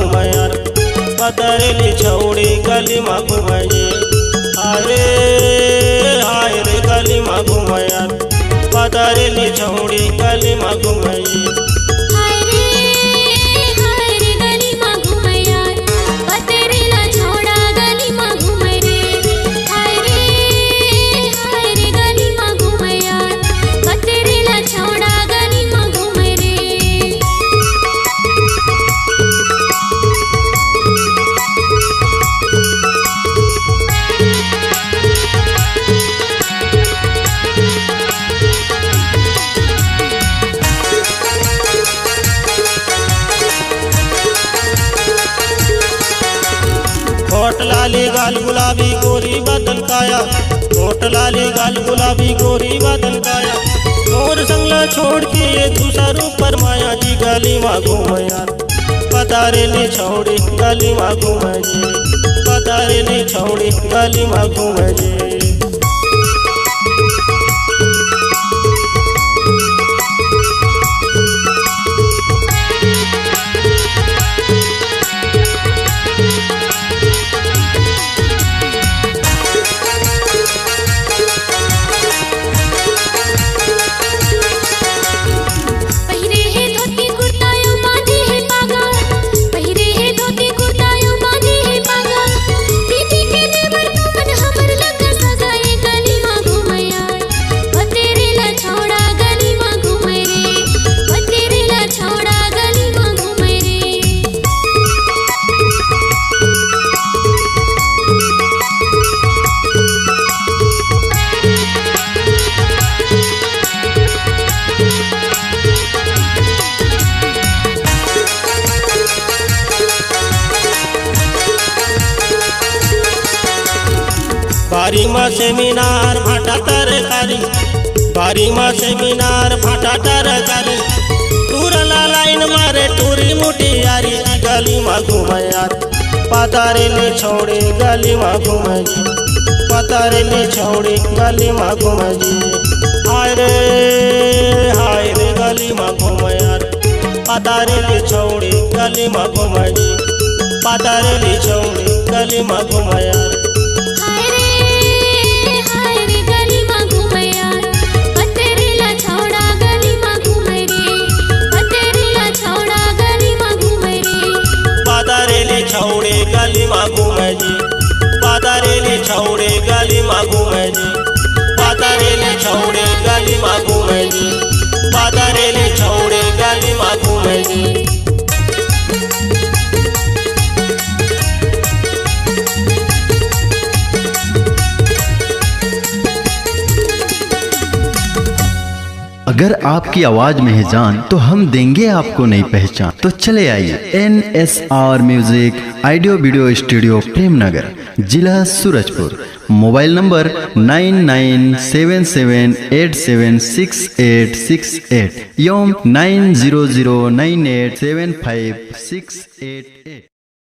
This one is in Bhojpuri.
घूमे यार, पतरेली छौड़ी गली में घूमे जी। अरे हाय रे गली में घूमे यार, पतरेली छौड़ी गली में घूमे जी। होठ लाली गाल गुलाबी गोरी बदन काया, होठ लाली गाल गुलाबी गोरी बदन काया, मोर संगला छोड़ के ये दूसरों पर माया जी। गली में घूमे यार, पतरेली छौड़ी गली में घूमे जी, पतरेली छौड़ी गली में घूमे जी। बारी में सेमिनार भाटा तरकारी, बारी में सेमिनार भाटा तरकारी, टूरला लाइन मारे टूरी मुठी यारी। गली में घूमे यार, पतरेली छौड़ी गली में घूमे जी, पतरेली छौड़ी गली में घूमे जी। हाय रे गली में घूमे यार, पतरेली छौड़ी गली में घूमे जी, पतरेली छौड़ी गली में घूमे यार। पतरेली छौड़ी गली में घूमे जी, पतरेली छौड़ी गली में घूमे जी, पतरेली छौड़ी गली में घूमे जी, पतरेली छौड़ी गली में घूमे जी। अगर आपकी आवाज में है जान तो हम देंगे आपको नई पहचान। तो चले आइए NSR music audio video studio Premnagar, जिला सूरजपुर। मोबाइल नंबर 9977876868 एवं 9009875688।